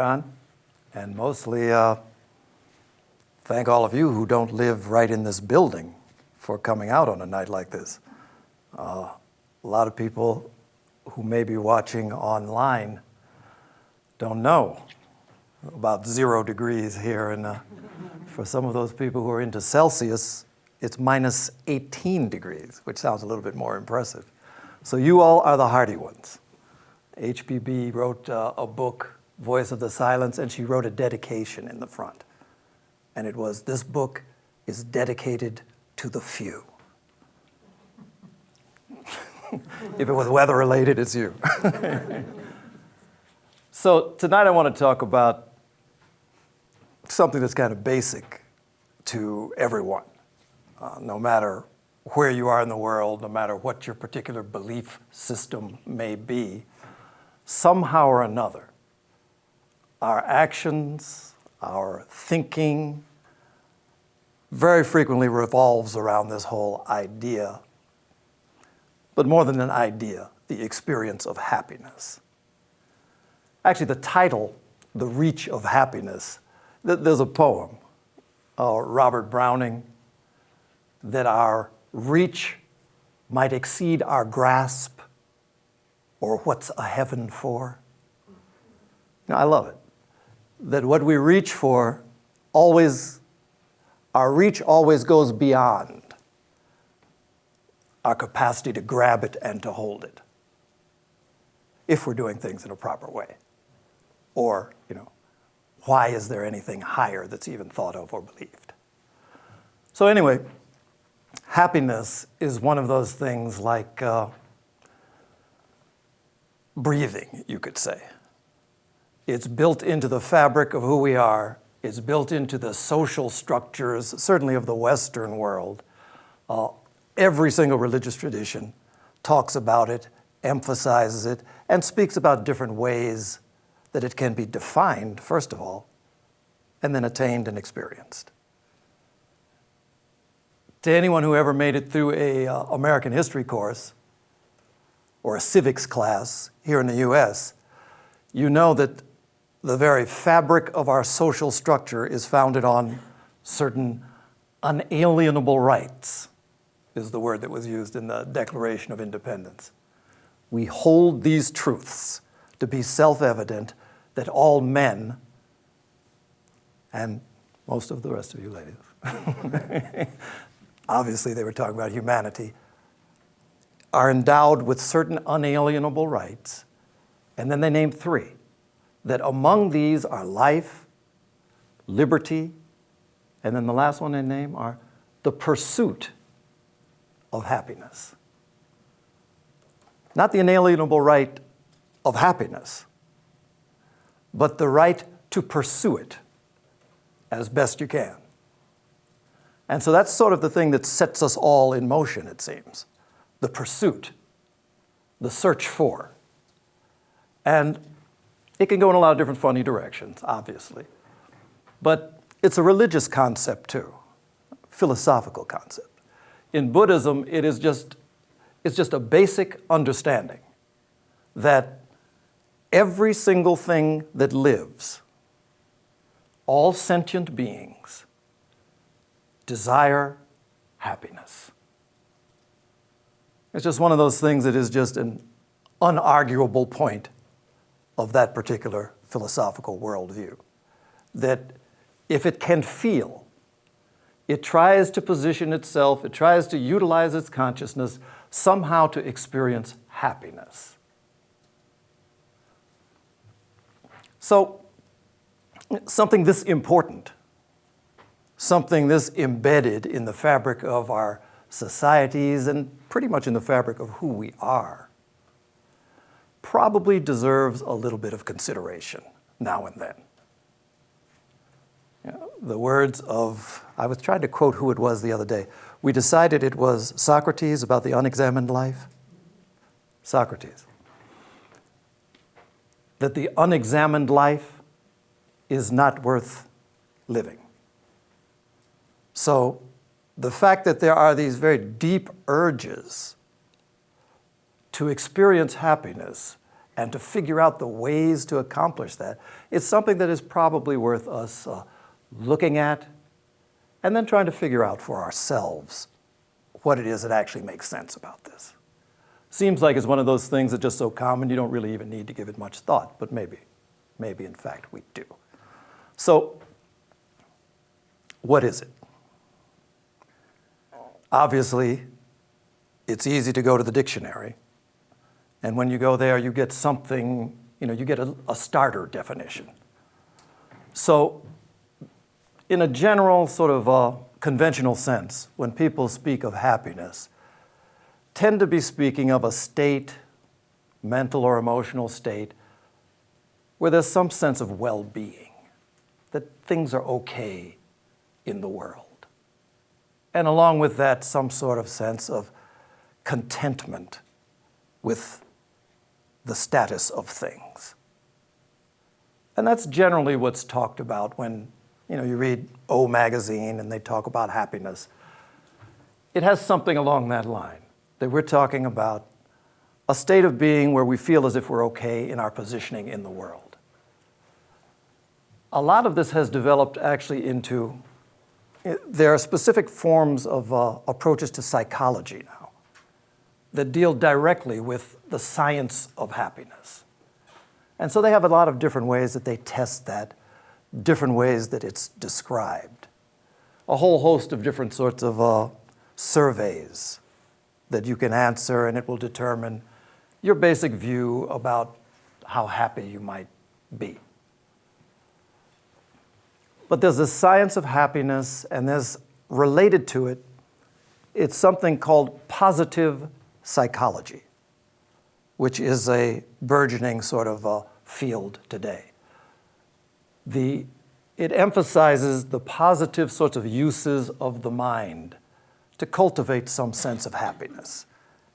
John. And mostly thank all of you who don't live right in this building for coming out on a night like this. A lot of people who may be watching online don't know about 0 degrees here. And for some of those people who are into Celsius, it's minus 18 degrees, which sounds a little bit more impressive. So you all are the hardy ones. HPB wrote a book, Voice of the Silence, and she wrote a dedication in the front. And it was, "This book is dedicated to the few." If it was weather related, it's you. So tonight I want to talk about something that's kind of basic to everyone, no matter where you are in the world, no matter what your particular belief system may be. Somehow or another, our actions, our thinking, very frequently revolves around this whole idea, but more than an idea, the experience of happiness. Actually, the title, The Reach of Happiness, there's a poem, Robert Browning, that our reach might exceed our grasp, or what's a heaven for? Now, I love it. That what we reach for our reach always goes beyond our capacity to grab it and to hold it, if we're doing things in a proper way. Or, why is there anything higher that's even thought of or believed? So anyway, happiness is one of those things like breathing, you could say. It's built into the fabric of who we are. It's built into the social structures, certainly of the Western world. Every single religious tradition talks about it, emphasizes it, and speaks about different ways that it can be defined, first of all, and then attained and experienced. To anyone who ever made it through a American history course or a civics class here in the US, you know that the very fabric of our social structure is founded on certain unalienable rights, is the word that was used in the Declaration of Independence. We hold these truths to be self-evident, that all men, and most of the rest of you ladies, obviously they were talking about humanity, are endowed with certain unalienable rights. And then they named 3, that among these are life, liberty, and then the last one they name are the pursuit of happiness. Not the inalienable right of happiness, but the right to pursue it as best you can. And so that's sort of the thing that sets us all in motion, it seems. The pursuit, the search for. And it can go in a lot of different funny directions, obviously. But it's a religious concept too, philosophical concept. In Buddhism, it's just a basic understanding that every single thing that lives, all sentient beings, desire happiness. It's just one of those things that is just an unarguable point of that particular philosophical worldview. That if it can feel, it tries to position itself, it tries to utilize its consciousness somehow to experience happiness. So, something this important, something this embedded in the fabric of our societies and pretty much in the fabric of who we are, probably deserves a little bit of consideration now and then. The words of, I was trying to quote who it was the other day. We decided it was Socrates about the unexamined life. Socrates. That the unexamined life is not worth living. So the fact that there are these very deep urges to experience happiness and to figure out the ways to accomplish that, it's something that is probably worth us looking at and then trying to figure out for ourselves what it is that actually makes sense about this. Seems like it's one of those things that's just so common you don't really even need to give it much thought, but maybe in fact we do. So, what is it? Obviously, it's easy to go to the dictionary, and when you go there, you get something, you get a starter definition. So, in a general sort of conventional sense, when people speak of happiness, tend to be speaking of a state, mental or emotional state, where there's some sense of well-being, that things are okay in the world. And along with that, some sort of sense of contentment with the status of things. And that's generally what's talked about when you read O Magazine and they talk about happiness. It has something along that line, that we're talking about a state of being where we feel as if we're okay in our positioning in the world. A lot of this has developed actually into, there are specific forms of approaches to psychology now that deal directly with the science of happiness. And so they have a lot of different ways that they test that, different ways that it's described. A whole host of different sorts of surveys that you can answer, and it will determine your basic view about how happy you might be. But there's a science of happiness, and there's related to it, it's something called positive psychology, which is a burgeoning sort of field today. It emphasizes the positive sorts of uses of the mind to cultivate some sense of happiness.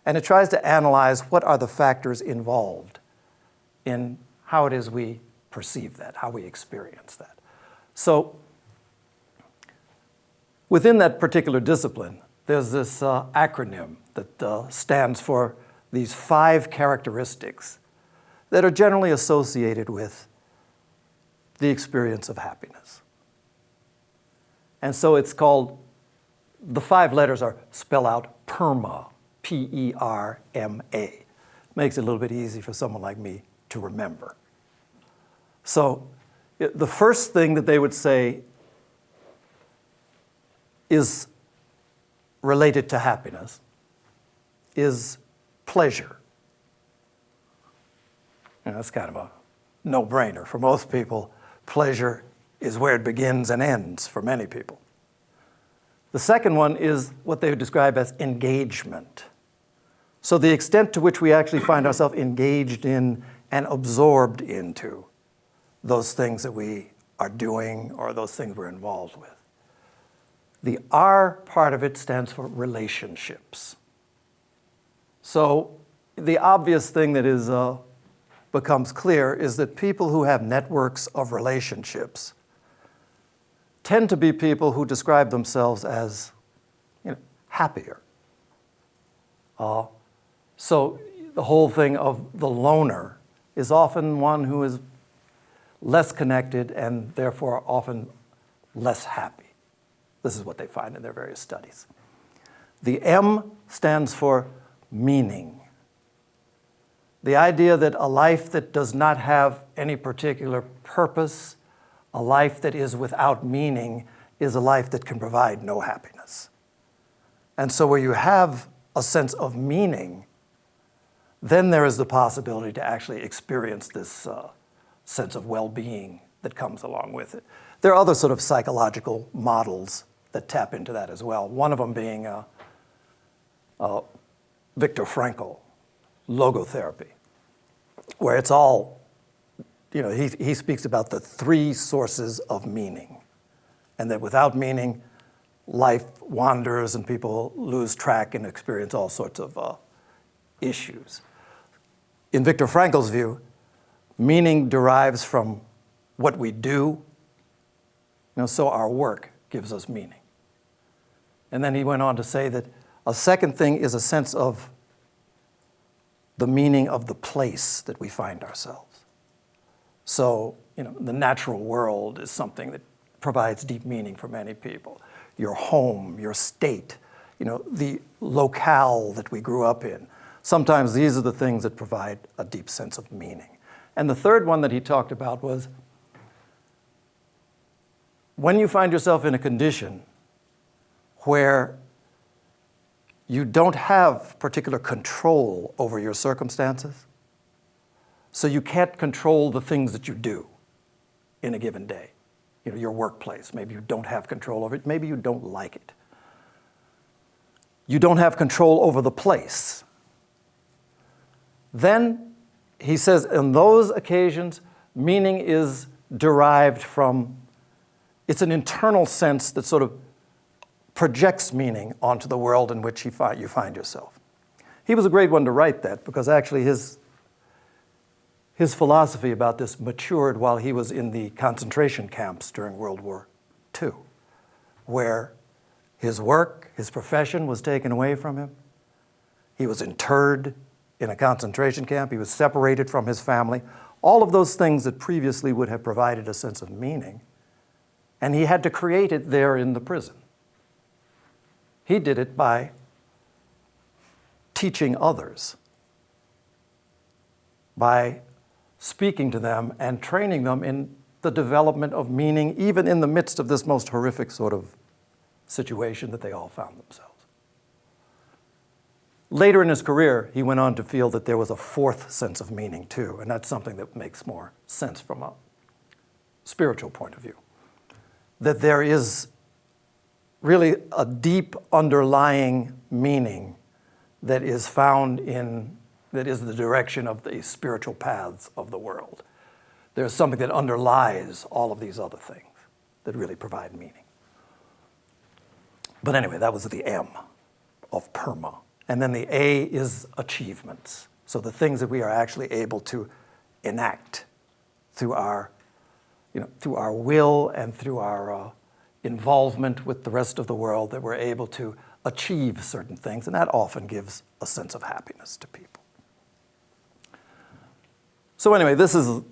And it tries to analyze what are the factors involved in how it is we perceive that, how we experience that. So within that particular discipline, there's this acronym that stands for these 5 characteristics that are generally associated with the experience of happiness. And so it's called, the 5 letters spell out PERMA, P-E-R-M-A. Makes it a little bit easy for someone like me to remember. So the first thing that they would say is related to happiness is pleasure. That's kind of a no-brainer. For most people, pleasure is where it begins and ends for many people. The second one is what they would describe as engagement. So the extent to which we actually find ourselves engaged in and absorbed into those things that we are doing or those things we're involved with. The R part of it stands for relationships. So the obvious thing that is becomes clear is that people who have networks of relationships tend to be people who describe themselves as happier. So the whole thing of the loner is often one who is less connected and therefore often less happy. This is what they find in their various studies. The M stands for meaning. The idea that a life that does not have any particular purpose, a life that is without meaning, is a life that can provide no happiness. And so where you have a sense of meaning, then there is the possibility to actually experience this sense of well-being that comes along with it. There are other sort of psychological models that tap into that as well. One of them being Viktor Frankl, logotherapy, where it's all, he speaks about the 3 sources of meaning, and that without meaning, life wanders and people lose track and experience all sorts of issues. In Viktor Frankl's view, meaning derives from what we do, so our work gives us meaning. And then he went on to say that a second thing is a sense of the meaning of the place that we find ourselves. So, the natural world is something that provides deep meaning for many people. Your home, your state, the locale that we grew up in. Sometimes these are the things that provide a deep sense of meaning. And the third one that he talked about was when you find yourself in a condition where you don't have particular control over your circumstances, so you can't control the things that you do in a given day. Your workplace, maybe you don't have control over it, maybe you don't like it. You don't have control over the place. Then, he says, in those occasions, meaning is derived from, it's an internal sense that sort of projects meaning onto the world in which you find yourself. He was a great one to write that, because actually his philosophy about this matured while he was in the concentration camps during World War II, where his work, his profession was taken away from him. He was interred in a concentration camp. He was separated from his family. All of those things that previously would have provided a sense of meaning, and he had to create it there in the prison. He did it by teaching others, by speaking to them and training them in the development of meaning, even in the midst of this most horrific sort of situation that they all found themselves. Later in his career, he went on to feel that there was a fourth sense of meaning too, and that's something that makes more sense from a spiritual point of view. That there is really a deep underlying meaning that is found in, that is the direction of the spiritual paths of the world. There's something that underlies all of these other things that really provide meaning. But anyway, that was the M of PERMA. And then the A is achievements. So the things that we are actually able to enact through our, through our will and through our involvement with the rest of the world, that we're able to achieve certain things. And that often gives a sense of happiness to people. So anyway, this is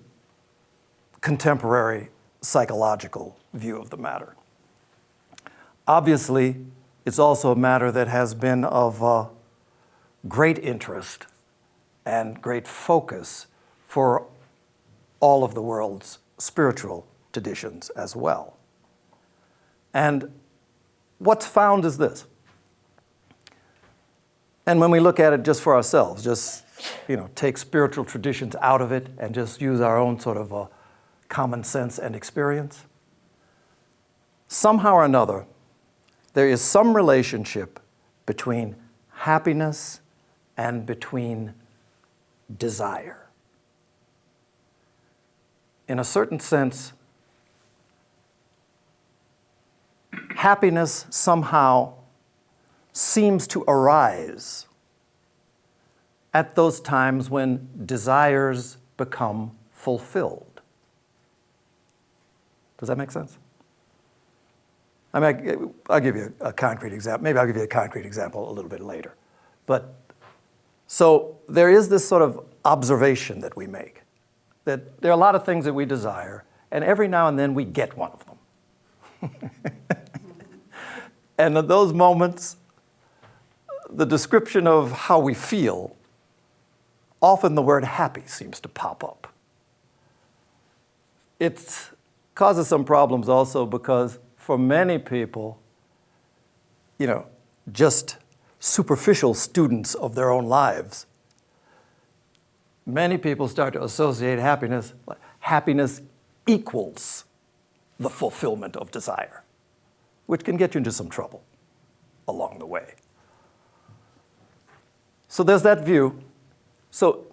contemporary psychological view of the matter. Obviously, it's also a matter that has been of great interest and great focus for all of the world's spiritual traditions as well. And what's found is this. And when we look at it just for ourselves, just take spiritual traditions out of it and just use our own sort of common sense and experience, somehow or another, there is some relationship between happiness and between desire. In a certain sense, happiness somehow seems to arise at those times when desires become fulfilled. Does that make sense? I mean, I'll give you a concrete example. Maybe I'll give you a concrete example a little bit later. But so there is this sort of observation that we make, that there are a lot of things that we desire, and every now and then we get one of them. And at those moments, the description of how we feel, often the word happy seems to pop up. It causes some problems also because for many people, just superficial students of their own lives, many people start to associate happiness. Happiness equals the fulfillment of desire, which can get you into some trouble along the way. So there's that view. So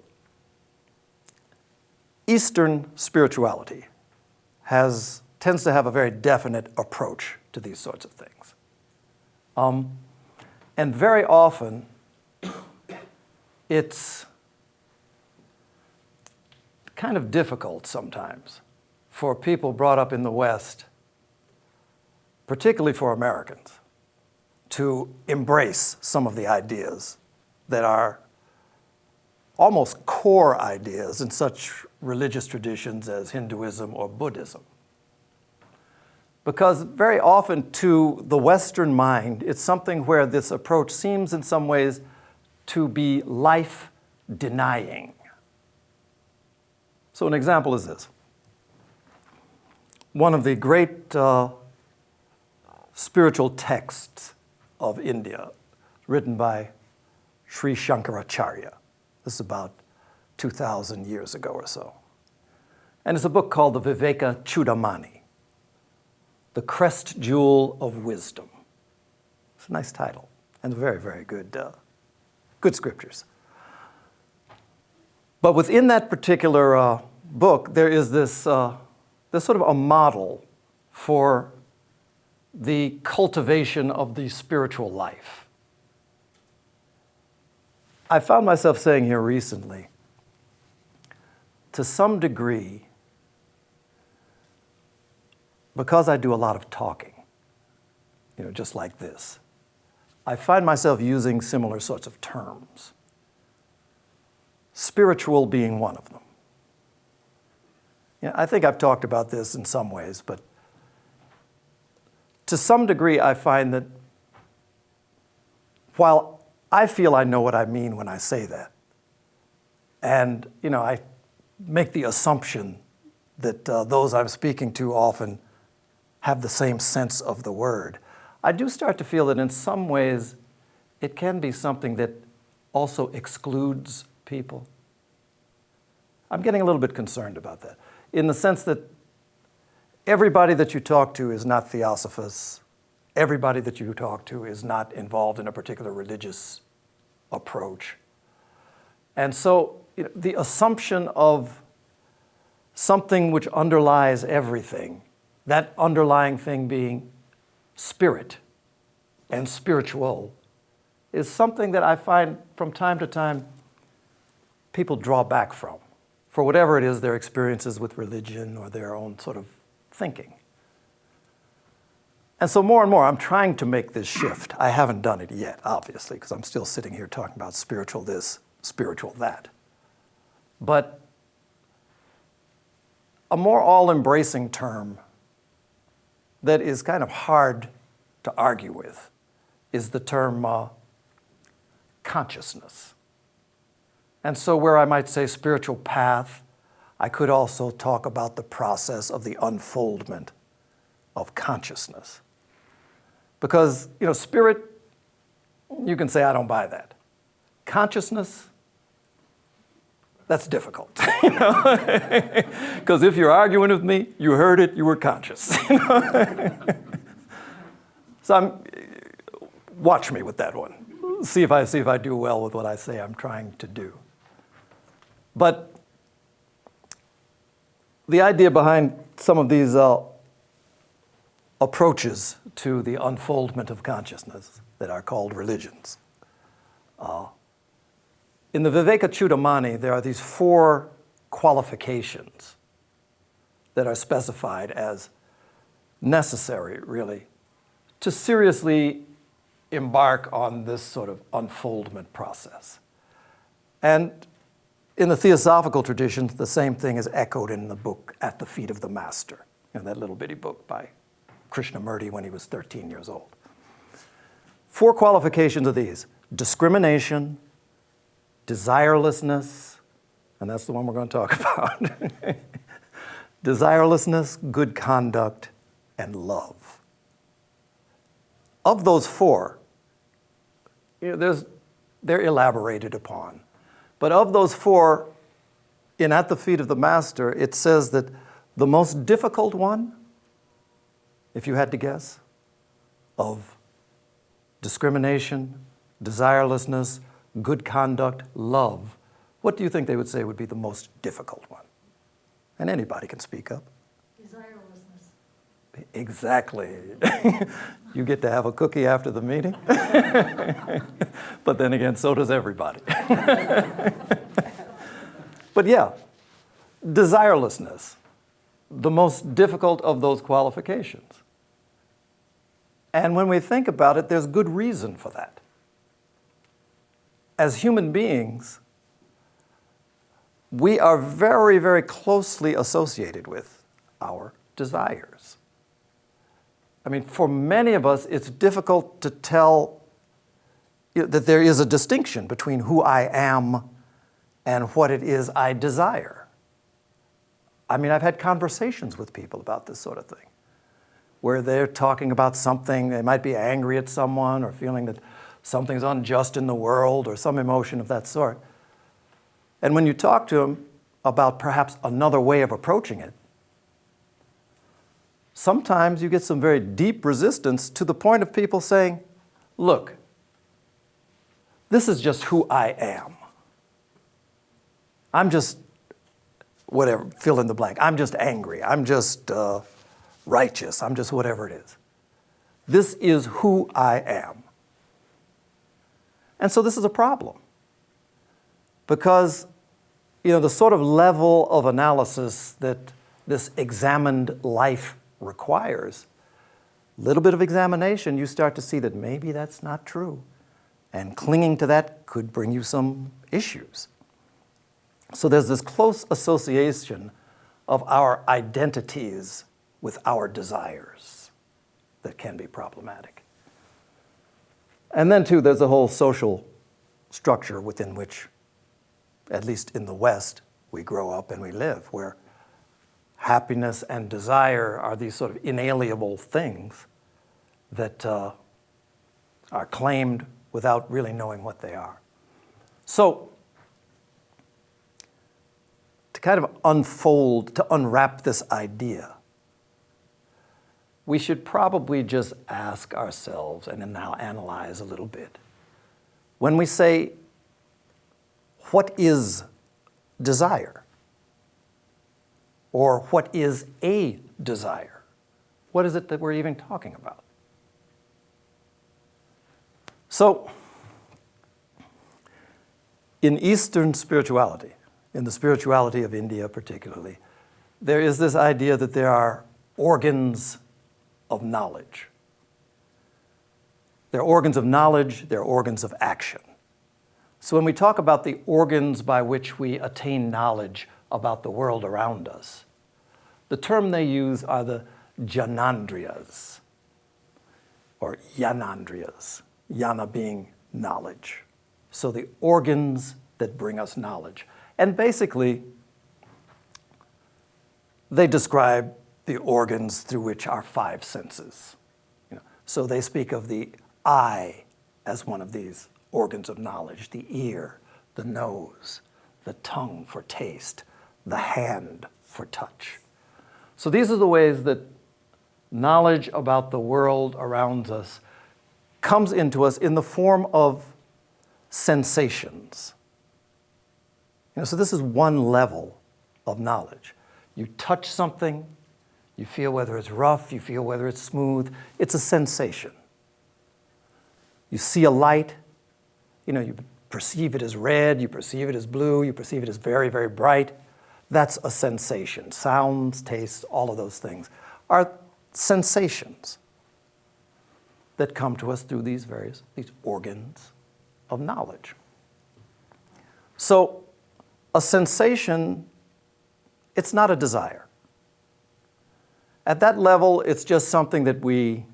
Eastern spirituality tends to have a very definite approach to these sorts of things. And very often, it's kind of difficult sometimes for people brought up in the West, particularly for Americans, to embrace some of the ideas that are almost core ideas in such religious traditions as Hinduism or Buddhism. Because very often to the Western mind, it's something where this approach seems in some ways to be life-denying. So an example is this. One of the great spiritual texts of India, written by Sri Shankaracharya. This is about 2,000 years ago or so. And it's a book called the Viveka Chudamani, The Crest Jewel of Wisdom. It's a nice title and very, very good, good scriptures. But within that particular book, there is this, this sort of a model for the cultivation of the spiritual life. I found myself saying here recently, to some degree, because I do a lot of talking, just like this, I find myself using similar sorts of terms. Spiritual being one of them. I think I've talked about this in some ways, but to some degree I find that while I feel I know what I mean when I say that, and I make the assumption that those I'm speaking to often have the same sense of the word, I do start to feel that in some ways it can be something that also excludes people. I'm getting a little bit concerned about that, in the sense that everybody that you talk to is not Theosophists. Everybody that you talk to is not involved in a particular religious approach. And so the assumption of something which underlies everything, that underlying thing being spirit and spiritual, is something that I find from time to time people draw back from, for whatever it is their experiences with religion or their own sort of thinking. And so more and more, I'm trying to make this shift. I haven't done it yet, obviously, because I'm still sitting here talking about spiritual this, spiritual that. But a more all-embracing term that is kind of hard to argue with is the term consciousness. And so where I might say spiritual path, I could also talk about the process of the unfoldment of consciousness. Because, spirit, you can say, I don't buy that. Consciousness, that's difficult. Because if you're arguing with me, you heard it, you were conscious. So watch me with that one. See if I do well with what I say I'm trying to do. But the idea behind some of these approaches to the unfoldment of consciousness that are called religions. In the Viveka Chudamani, there are these 4 qualifications that are specified as necessary, really, to seriously embark on this sort of unfoldment process. And in the Theosophical tradition, the same thing is echoed in the book At the Feet of the Master, that little bitty book by Krishnamurti when he was 13 years old. 4 qualifications of these: discrimination, desirelessness, and that's the one we're going to talk about, desirelessness, good conduct, and love. Of those 4, they're elaborated upon. But of those 4, in At the Feet of the Master, it says that the most difficult one, if you had to guess, of discrimination, desirelessness, good conduct, love, what do you think they would say would be the most difficult one? And anybody can speak up. Desirelessness. Exactly. You get to have a cookie after the meeting. But then again, so does everybody. But yeah, desirelessness, the most difficult of those qualifications. And when we think about it, there's good reason for that. As human beings, we are very, very closely associated with our desires. I mean, for many of us, it's difficult to tell that there is a distinction between who I am and what it is I desire. I mean, I've had conversations with people about this sort of thing, where they're talking about something, they might be angry at someone or feeling that something's unjust in the world or some emotion of that sort. And when you talk to them about perhaps another way of approaching it, sometimes you get some very deep resistance to the point of people saying, look, this is just who I am. I'm just, whatever, fill in the blank. I'm just angry. I'm just righteous. I'm just whatever it is. This is who I am. And so this is a problem. Because, the sort of level of analysis that this examined life requires, a little bit of examination, you start to see that maybe that's not true. And clinging to that could bring you some issues. So there's this close association of our identities with our desires that can be problematic. And then, too, there's a whole social structure within which, at least in the West, we grow up and we live, where happiness and desire are these sort of inalienable things that are claimed without really knowing what they are. So, to kind of unfold, to unwrap this idea, we should probably just ask ourselves and then now analyze a little bit. When we say, what is desire? Or what is a desire? What is it that we're even talking about? So, in Eastern spirituality, in the spirituality of India particularly, there is this idea that there are organs of knowledge. They're organs of knowledge, they're organs of action. So when we talk about the organs by which we attain knowledge about the world around us, the term they use are the jnanendriyas, or jnanendriyas, jnana being knowledge. So the organs that bring us knowledge. And basically, they describe the organs through which our five senses. So they speak of the eye as one of these organs of knowledge, the ear, the nose, the tongue for taste, the hand for touch. So these are the ways that knowledge about the world around us comes into us in the form of sensations. So this is one level of knowledge. You touch something, you feel whether it's rough, you feel whether it's smooth. It's a sensation. You see a light, you perceive it as red, you perceive it as blue, you perceive it as very, very bright. That's a sensation. Sounds, tastes, all of those things are sensations that come to us through these organs of knowledge. So a sensation, it's not a desire. At that level, it's just something that we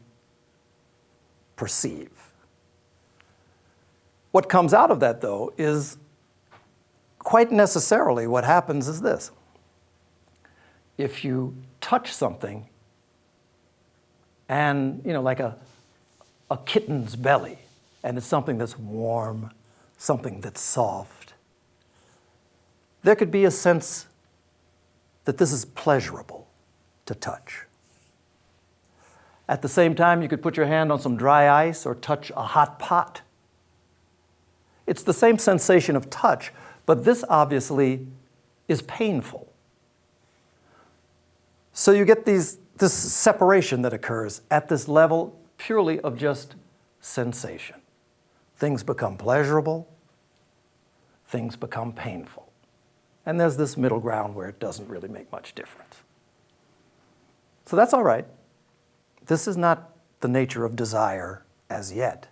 perceive. What comes out of that, though, is quite necessarily what happens is this. If you touch something and, like a kitten's belly, and it's something that's warm, something that's soft, there could be a sense that this is pleasurable to touch. At the same time, you could put your hand on some dry ice or touch a hot pot. It's the same sensation of touch, but this obviously is painful. So you get this separation that occurs at this level purely of just sensation. Things become pleasurable, things become painful. And there's this middle ground where it doesn't really make much difference. So that's all right. This is not the nature of desire as yet.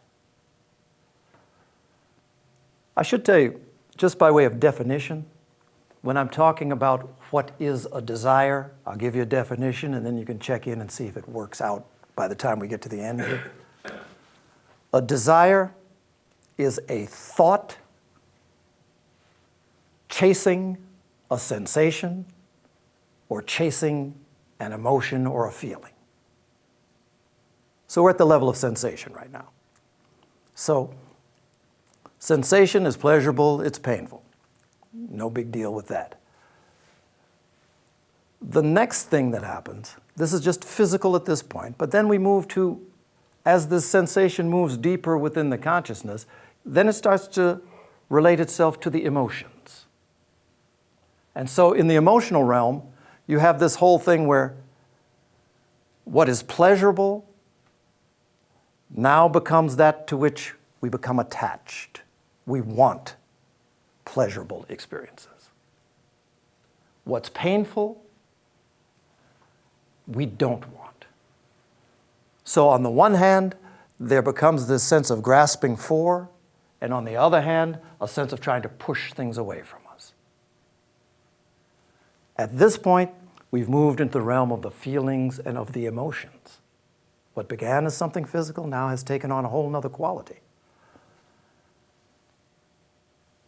I should tell you, just by way of definition, when I'm talking about what is a desire, I'll give you a definition and then you can check in and see if it works out by the time we get to the end here. A desire is a thought chasing a sensation or chasing an emotion or a feeling. So we're at the level of sensation right now. So sensation is pleasurable, it's painful. No big deal with that. The next thing that happens, this is just physical at this point, but then we move to, as this sensation moves deeper within the consciousness, then it starts to relate itself to the emotions. And so in the emotional realm, you have this whole thing where what is pleasurable now becomes that to which we become attached. We want pleasurable experiences. What's painful, we don't want. So on the one hand, there becomes this sense of grasping for, and on the other hand, a sense of trying to push things away from us. At this point, we've moved into the realm of the feelings and of the emotions. What began as something physical now has taken on a whole nother quality.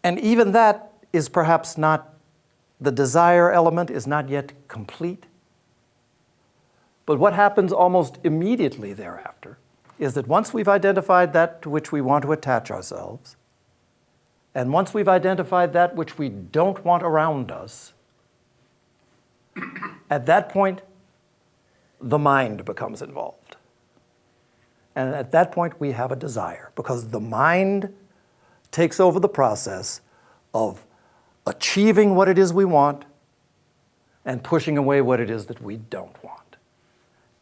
And even that is perhaps not, the desire element is not yet complete. But what happens almost immediately thereafter is that once we've identified that to which we want to attach ourselves, and once we've identified that which we don't want around us, at that point, the mind becomes involved. And at that point, we have a desire, because the mind takes over the process of achieving what it is we want and pushing away what it is that we don't want.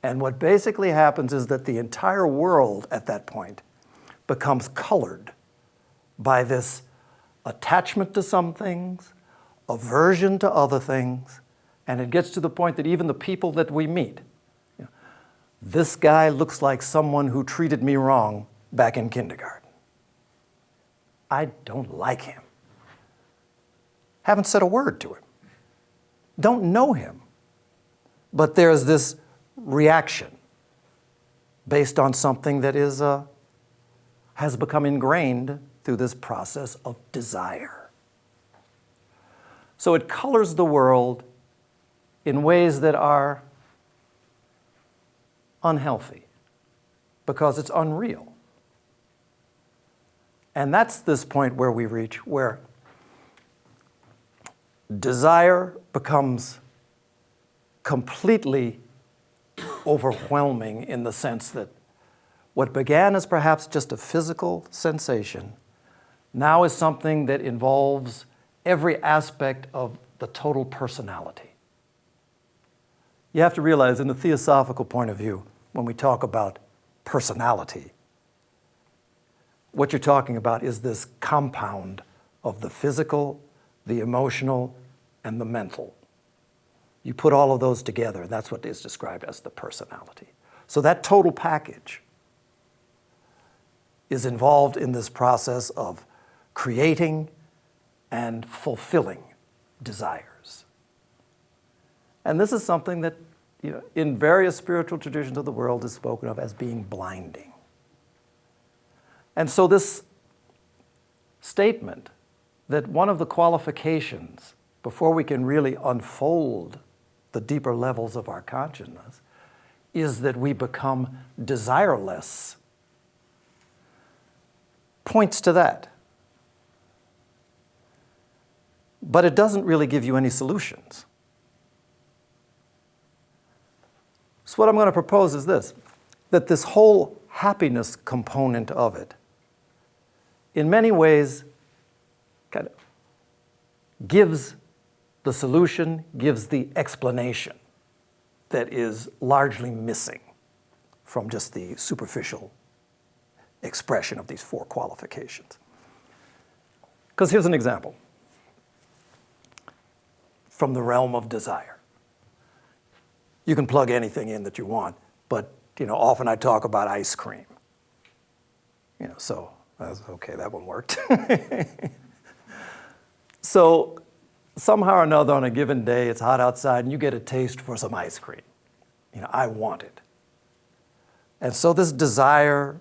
And what basically happens is that the entire world at that point becomes colored by this attachment to some things, aversion to other things, and it gets to the point that even the people that we meet, this guy looks like someone who treated me wrong back in kindergarten. I don't like him. Haven't said a word to him. Don't know him. But there's this reaction based on something that is, has become ingrained through this process of desire. So it colors the world in ways that are unhealthy because it's unreal. And that's this point where we reach, where desire becomes completely overwhelming in the sense that what began as perhaps just a physical sensation now is something that involves every aspect of the total personality. You have to realize, in the theosophical point of view, when we talk about personality, what you're talking about is this compound of the physical, the emotional, and the mental. You put all of those together, that's what is described as the personality. So that total package is involved in this process of creating and fulfilling desires. And this is something that, in various spiritual traditions of the world is spoken of as being blinding. And so this statement that one of the qualifications before we can really unfold the deeper levels of our consciousness is that we become desireless points to that. But it doesn't really give you any solutions. So what I'm going to propose is this, that this whole happiness component of it, in many ways, kind of gives the solution, gives the explanation that is largely missing from just the superficial expression of these four qualifications. Because here's an example from the realm of desire. You can plug anything in that you want, but often I talk about ice cream. So that's okay, that one worked. So somehow or another on a given day, it's hot outside and you get a taste for some ice cream. I want it. And so this desire,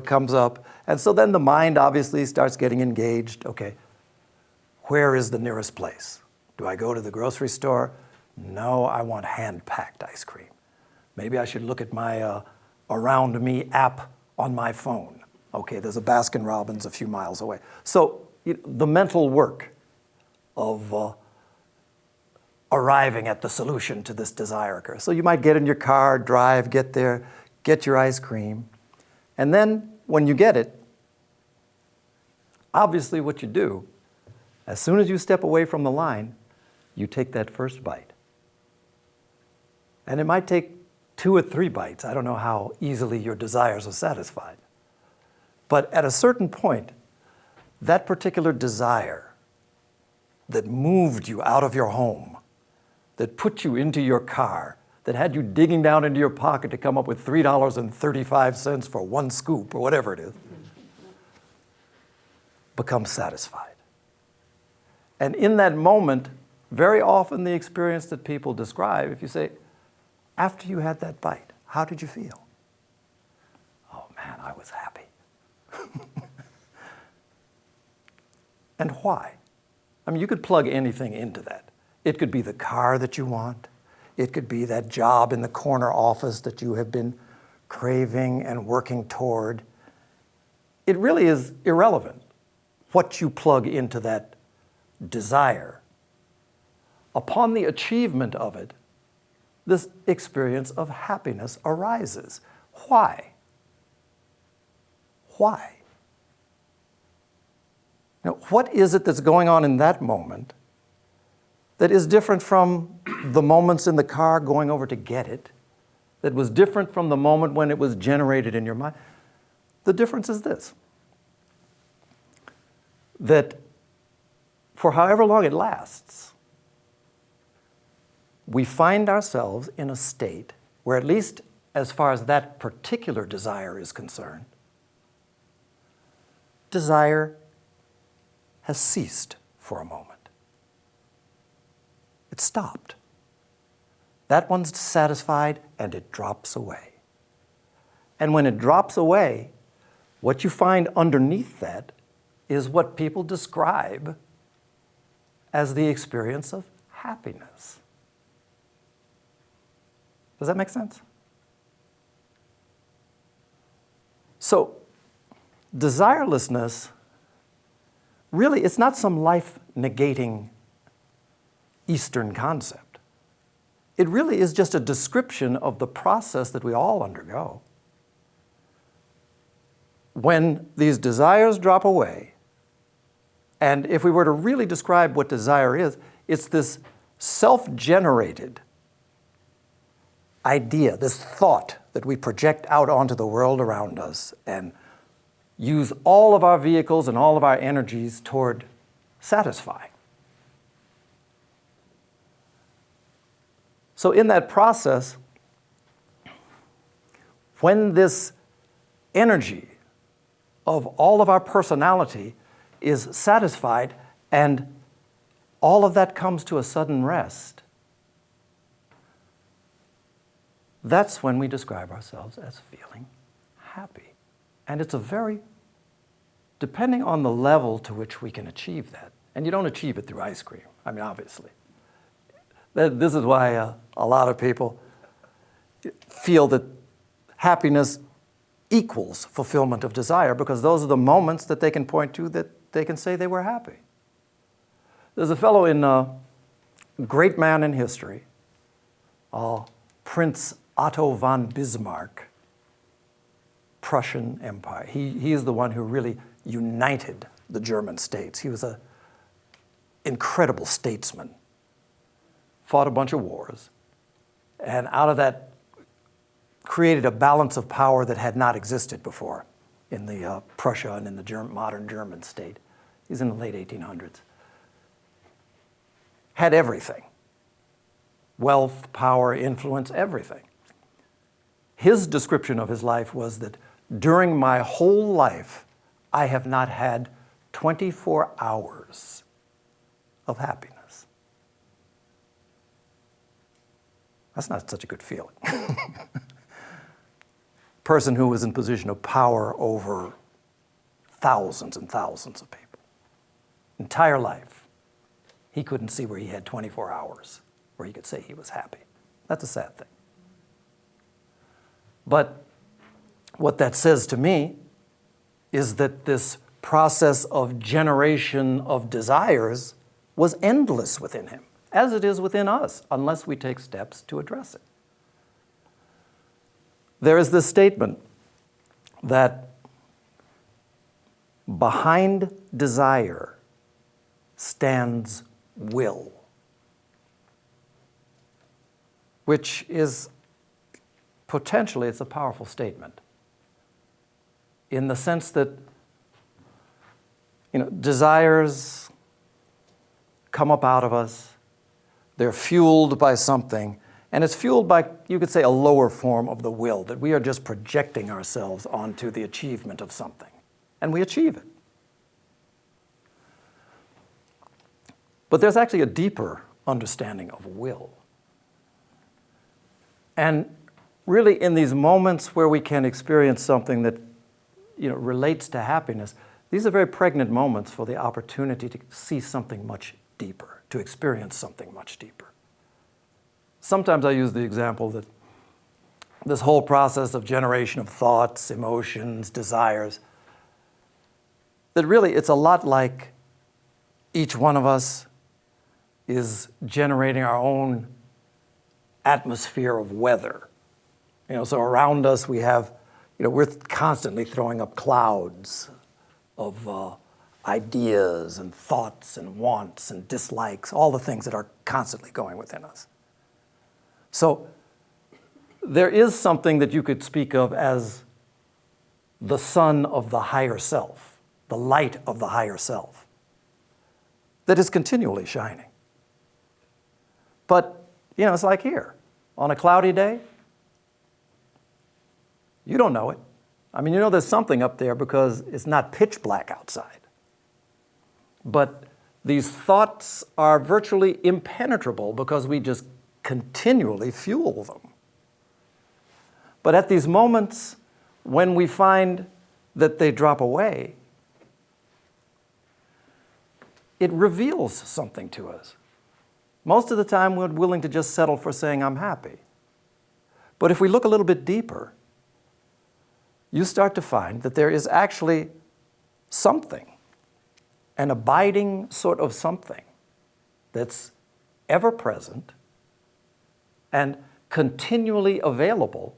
comes up. And so then the mind obviously starts getting engaged. Okay, where is the nearest place? Do I go to the grocery store? No, I want hand-packed ice cream. Maybe I should look at my Around Me app on my phone. Okay, there's a Baskin-Robbins a few miles away. So the mental work of arriving at the solution to this desire occurs. So you might get in your car, drive, get there, get your ice cream. And then when you get it, obviously what you do, as soon as you step away from the line, you take that first bite. And it might take 2 or 3 bites. I don't know how easily your desires are satisfied. But at a certain point, that particular desire that moved you out of your home, that put you into your car, that had you digging down into your pocket to come up with $3.35 for 1 scoop or whatever it is, becomes satisfied. And in that moment, very often the experience that people describe, if you say, after you had that bite, how did you feel? Oh man, I was happy. And why? I mean, you could plug anything into that. It could be the car that you want. It could be that job in the corner office that you have been craving and working toward. It really is irrelevant what you plug into that desire. Upon the achievement of it, this experience of happiness arises. Why? Why? What is it that's going on in that moment that is different from the moments in the car going over to get it, that was different from the moment when it was generated in your mind? The difference is this, that for however long it lasts, we find ourselves in a state where, at least as far as that particular desire is concerned, desire has ceased for a moment. It stopped. That one's satisfied and it drops away. And when it drops away, what you find underneath that is what people describe as the experience of happiness. Does that make sense? So, desirelessness, really, it's not some life-negating Eastern concept. It really is just a description of the process that we all undergo. When these desires drop away, and if we were to really describe what desire is, it's this self-generated idea, this thought that we project out onto the world around us and use all of our vehicles and all of our energies toward satisfying. So in that process, when this energy of all of our personality is satisfied and all of that comes to a sudden rest, that's when we describe ourselves as feeling happy. And it's a very, depending on the level to which we can achieve that, and you don't achieve it through ice cream, I mean, obviously. This is why a lot of people feel that happiness equals fulfillment of desire, because those are the moments that they can point to that they can say they were happy. There's a fellow great man in history, Prince Otto von Bismarck, Prussian Empire. He is the one who really united the German states. He was an incredible statesman, fought a bunch of wars, and out of that created a balance of power that had not existed before in the Prussia and in the modern German state. He's in the late 1800s. Had everything. Wealth, power, influence, everything. His description of his life was that during my whole life, I have not had 24 hours of happiness. That's not such a good feeling. Person who was in position of power over thousands and thousands of people. Entire life, he couldn't see where he had 24 hours where he could say he was happy. That's a sad thing. But what that says to me is that this process of generation of desires was endless within him, as it is within us, unless we take steps to address it. There is this statement that behind desire stands will, which is potentially, it's a powerful statement in the sense that, desires come up out of us, they're fueled by something, and it's fueled by, you could say, a lower form of the will, that we are just projecting ourselves onto the achievement of something, and we achieve it. But there's actually a deeper understanding of will. And really, in these moments where we can experience something that relates to happiness, these are very pregnant moments for the opportunity to see something much deeper, to experience something much deeper. Sometimes I use the example that this whole process of generation of thoughts, emotions, desires, that really it's a lot like each one of us is generating our own atmosphere of weather. So around us we have, we're constantly throwing up clouds of ideas and thoughts and wants and dislikes, all the things that are constantly going within us. So there is something that you could speak of as the sun of the higher self, the light of the higher self, that is continually shining. But, it's like here, on a cloudy day, you don't know it. There's something up there because it's not pitch black outside. But these thoughts are virtually impenetrable because we just continually fuel them. But at these moments when we find that they drop away, it reveals something to us. Most of the time we're willing to just settle for saying, I'm happy. But if we look a little bit deeper, you start to find that there is actually something, an abiding sort of something that's ever present and continually available.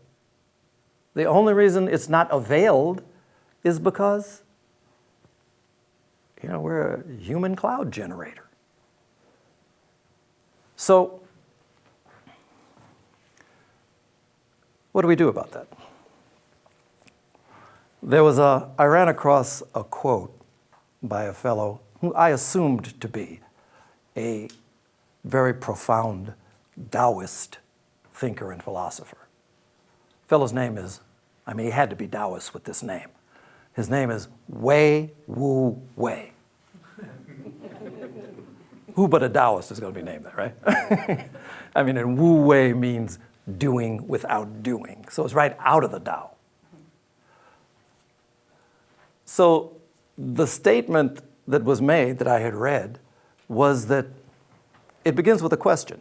The only reason it's not availed is because, we're a human cloud generator. So, what do we do about that? I ran across a quote by a fellow who I assumed to be a very profound Taoist thinker and philosopher. The fellow's name is, he had to be Taoist with this name. His name is Wei Wu Wei. Who but a Taoist is going to be named that, right? And Wu Wei means doing without doing. So it's right out of the Tao. So the statement that was made that I had read was that it begins with a question.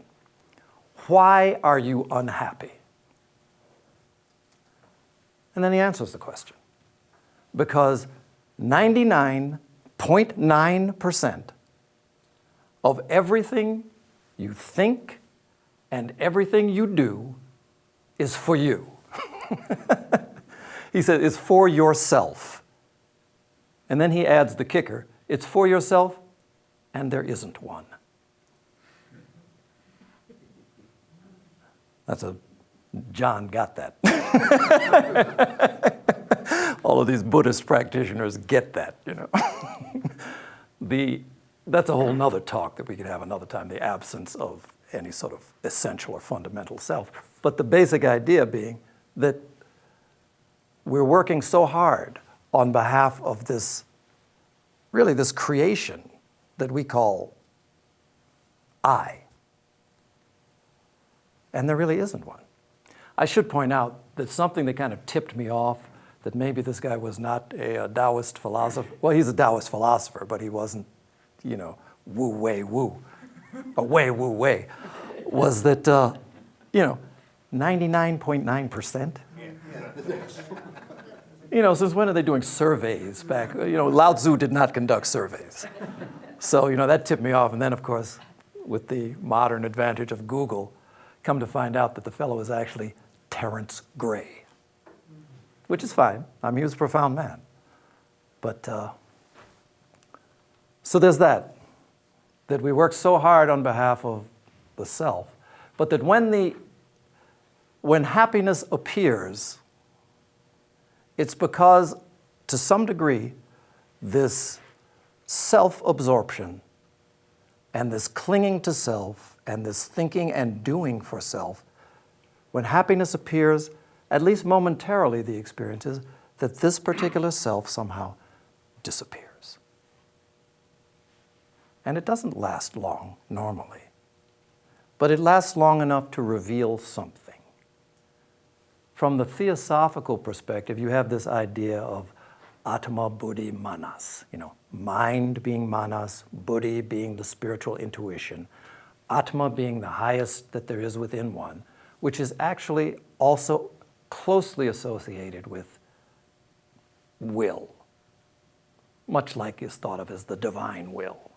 Why are you unhappy? And then he answers the question. Because 99.9% of everything you think and everything you do is for you. He said it's for yourself. And then he adds the kicker, it's for yourself and there isn't one. John got that. All of these Buddhist practitioners get that, That's a whole nother talk that we could have another time, the absence of any sort of essential or fundamental self. But the basic idea being that we're working so hard on behalf of this creation that we call I. And there really isn't one. I should point out that something that kind of tipped me off that maybe this guy was not a Taoist philosopher. Well, he's a Taoist philosopher, but he wasn't, woo wei woo, or wei woo wei, was that, 99.9%. Since when are they doing surveys back? Lao Tzu did not conduct surveys. So, that tipped me off. And then, of course, with the modern advantage of Google, come to find out that the fellow is actually Terence Gray, which is fine. I mean, he was a profound man. But, so there's that we work so hard on behalf of the self, but that when happiness appears, it's because, to some degree, this self-absorption and this clinging to self and this thinking and doing for self, when happiness appears, at least momentarily the experience is that this particular self somehow disappears. And it doesn't last long, normally. But it lasts long enough to reveal something. From the theosophical perspective, you have this idea of Atma, Buddhi, Manas. Mind being Manas, Buddhi being the spiritual intuition, Atma being the highest that there is within one, which is actually also closely associated with will, much like is thought of as the divine will.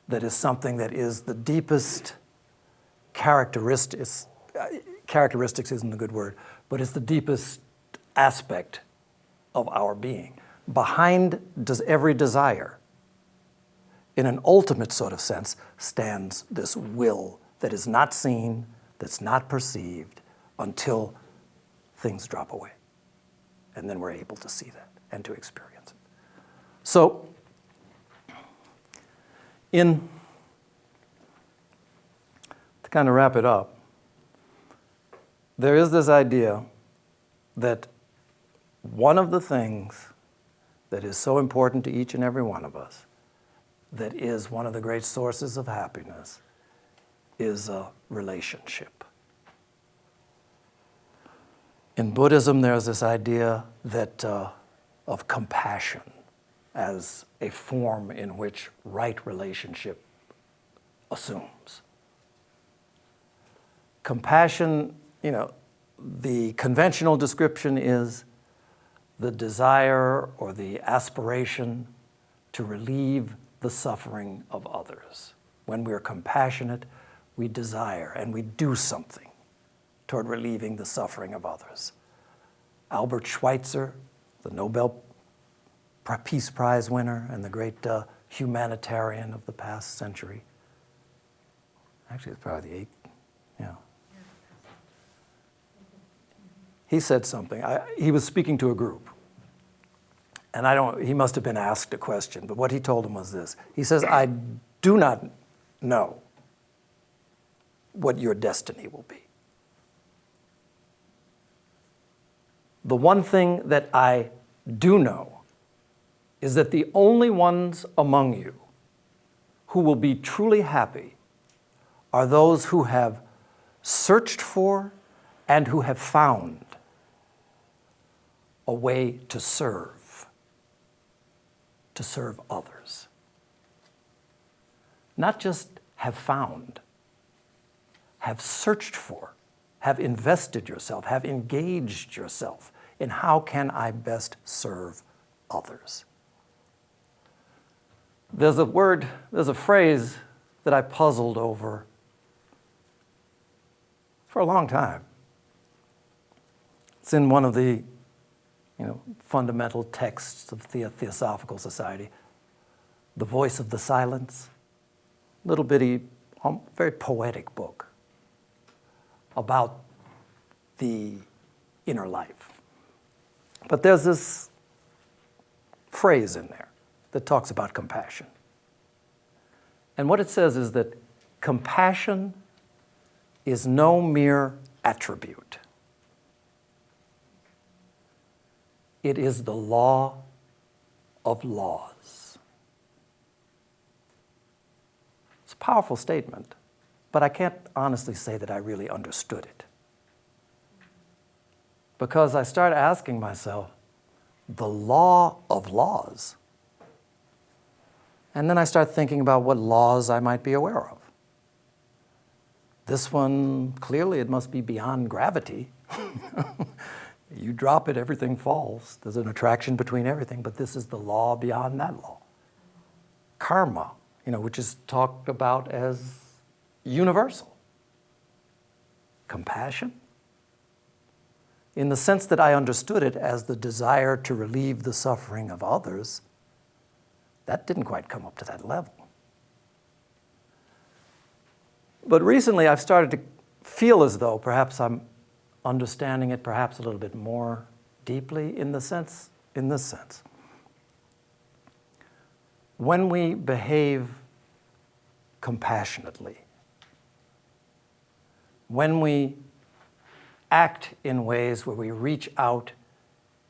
That is something that is the deepest characteristics isn't a good word, but it's the deepest aspect of our being. Behind every desire, in an ultimate sort of sense, stands this will that is not seen, that's not perceived, until things drop away. And then we're able to see that and to experience it. So, to kind of wrap it up, there is this idea that one of the things that is so important to each and every one of us, that is one of the great sources of happiness, is a relationship. In Buddhism, there's this idea that of compassion as a form in which right relationship assumes. Compassion, the conventional description is the desire or the aspiration to relieve the suffering of others. When we're compassionate, we desire and we do something toward relieving the suffering of others. Albert Schweitzer, the Nobel Peace Prize winner and the great humanitarian of the past century. Actually, it's probably the 8th, He said something. He was speaking to a group. And he must have been asked a question, but what he told them was this. He says, I do not know what your destiny will be. The one thing that I do know is that the only ones among you who will be truly happy are those who have searched for and who have found a way to serve others. Not just have found, have searched for, have invested yourself, have engaged yourself in how can I best serve others. There's a phrase that I puzzled over for a long time. It's in one of the fundamental texts of the Theosophical Society, The Voice of the Silence, little bitty, very poetic book about the inner life. But there's this phrase in there that talks about compassion. And what it says is that compassion is no mere attribute. It is the law of laws. It's a powerful statement. but I can't honestly say that I really understood it. Because I started asking myself, the law of laws. And then I start thinking about what laws I might be aware of. This one, clearly it must be beyond gravity. You drop it, everything falls. There's an attraction between everything, but this is the law beyond that law. Karma, which is talked about as universal. Compassion, in the sense that I understood it as the desire to relieve the suffering of others, that didn't quite come up to that level. But recently I've started to feel as though perhaps I'm understanding it perhaps a little bit more deeply in this sense. When we behave compassionately, when we act in ways where we reach out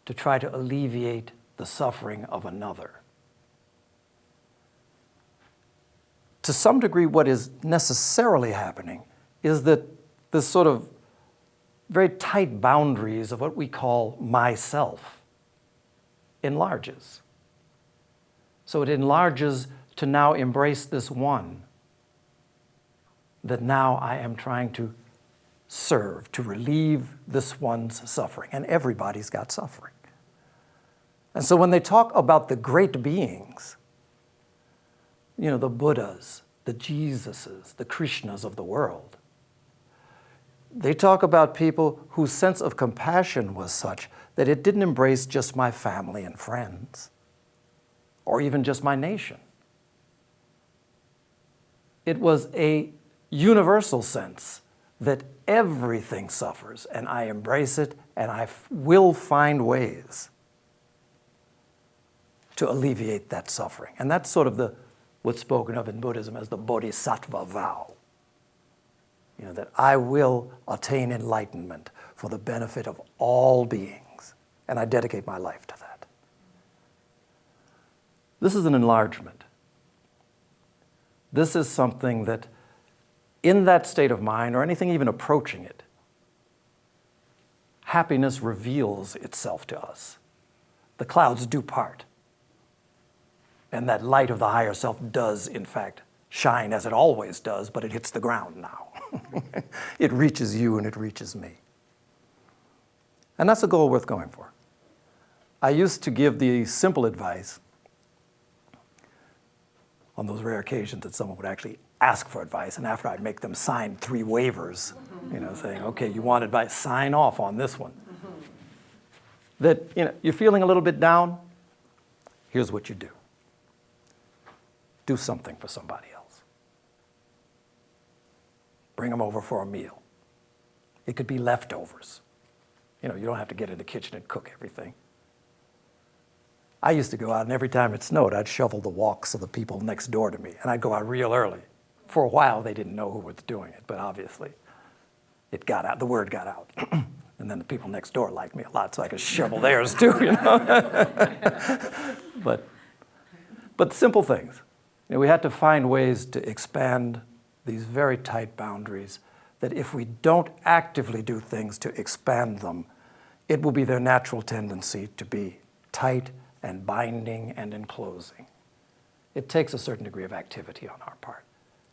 to try to alleviate the suffering of another, to some degree what is necessarily happening is that this sort of very tight boundaries of what we call myself enlarges. So it enlarges to now embrace this one that now I am trying to serve, to relieve this one's suffering. And everybody's got suffering. And so when they talk about the great beings, the Buddhas, the Jesuses, the Krishnas of the world, they talk about people whose sense of compassion was such that it didn't embrace just my family and friends, or even just my nation. It was a universal sense that everything suffers, and I embrace it, and I will find ways to alleviate that suffering. And that's sort of what's spoken of in Buddhism as the bodhisattva vow. That I will attain enlightenment for the benefit of all beings, and I dedicate my life to that. This is an enlargement. This is something that, in that state of mind, or anything even approaching it, happiness reveals itself to us. The clouds do part. And that light of the higher self does, in fact, shine as it always does, but it hits the ground now. It reaches you and it reaches me. And that's a goal worth going for. I used to give the simple advice on those rare occasions that someone would actually ask for advice, and after I'd make them sign 3 waivers, saying, okay, you want advice, sign off on this one. That, you're feeling a little bit down, here's what you do. Do something for somebody else. Bring them over for a meal. It could be leftovers. You don't have to get in the kitchen and cook everything. I used to go out, and every time it snowed, I'd shovel the walks of the people next door to me, and I'd go out real early. For a while, they didn't know who was doing it, but obviously it got out, the word got out. And then the people next door liked me a lot, so I could shovel theirs too, But simple things. We had to find ways to expand these very tight boundaries that if we don't actively do things to expand them, it will be their natural tendency to be tight and binding and enclosing. It takes a certain degree of activity on our part.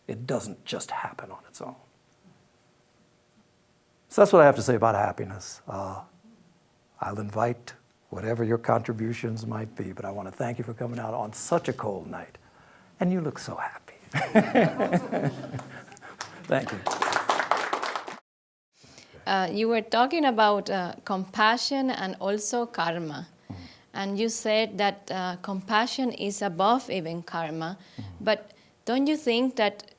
It doesn't just happen on its own. So that's what I have to say about happiness. I'll invite whatever your contributions might be, but I want to thank you for coming out on such a cold night. And you look so happy. Thank you. You were talking about compassion and also karma. And you said that compassion is above even karma. But don't you think that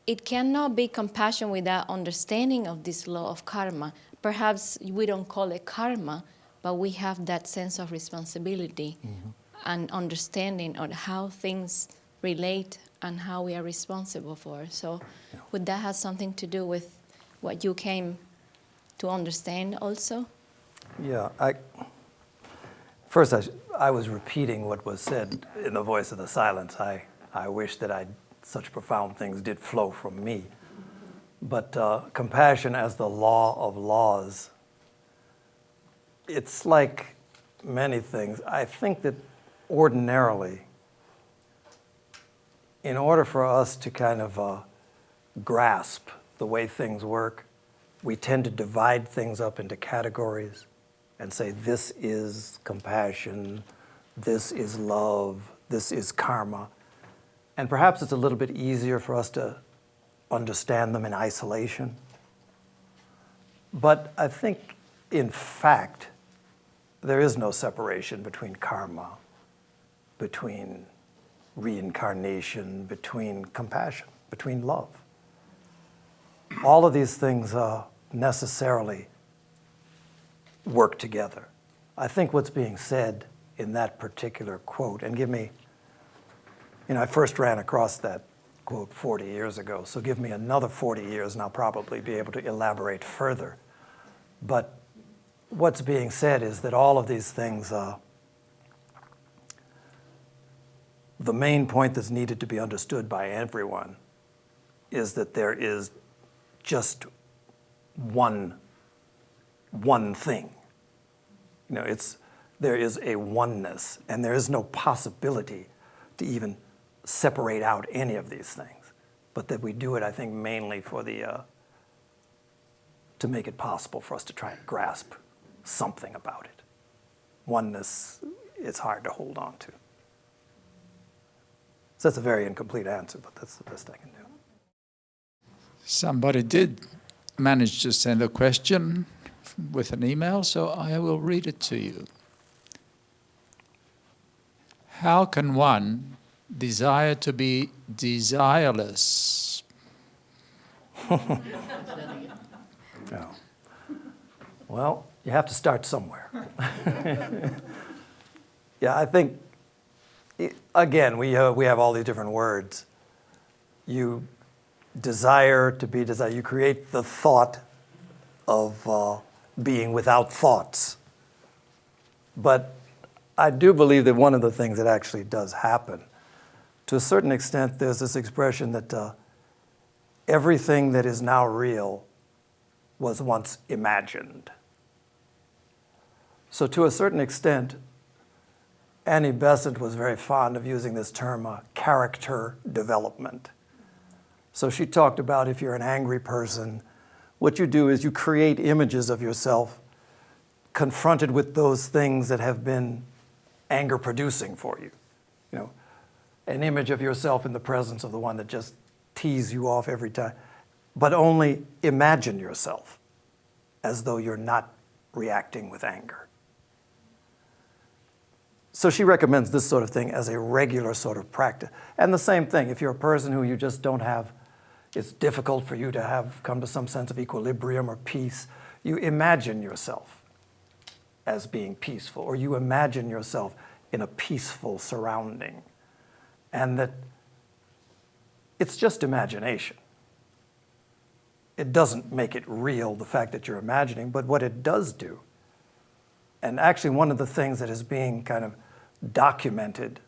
it cannot be compassion without understanding of this law of karma? Perhaps we don't call it karma, but we have that sense of responsibility and understanding of how things relate and how we are responsible for. So would that have something to do with what you came to understand also? Yeah, First, I was repeating what was said in the voice of the silence. I wish that such profound things did flow from me. But compassion as the law of laws, it's like many things. I think that ordinarily, in order for us to kind of grasp the way things work, we tend to divide things up into categories and say, this is compassion, this is love, this is karma. And perhaps it's a little bit easier for us to understand them in isolation. But I think, in fact, there is no separation between karma, between reincarnation, between compassion, between love. All of these things necessarily work together. I think what's being said in that particular quote, and I first ran across that quote 40 years ago, so give me another 40 years and I'll probably be able to elaborate further. But what's being said is that all of these things, the main point that's needed to be understood by everyone is that there is just one thing. There is a oneness, and there is no possibility to even separate out any of these things. But that we do it, I think, mainly for to make it possible for us to try and grasp something about it. Oneness, it's hard to hold on to. So that's a very incomplete answer, but that's the best I can do. Somebody did manage to send a question with an email, so I will read it to you. How can one desire to be desireless? No. Well, you have to start somewhere. Yeah, I think, again, we have all these different words. You desire to be desired. You create the thought of being without thoughts. But I do believe that one of the things that actually does happen, to a certain extent, there's this expression that everything that is now real was once imagined. So to a certain extent, Annie Besant was very fond of using this term, character development. So she talked about if you're an angry person, what you do is you create images of yourself confronted with those things that have been anger producing for you. An image of yourself in the presence of the one that just teases you off every time. But only imagine yourself as though you're not reacting with anger. So she recommends this sort of thing as a regular sort of practice. And the same thing, if you're a person who you just don't have, it's difficult for you to come to some sense of equilibrium or peace, you imagine yourself as being peaceful, or you imagine yourself in a peaceful surrounding. And that it's just imagination. It doesn't make it real, the fact that you're imagining, but what it does do, and actually one of the things that is being kind of documented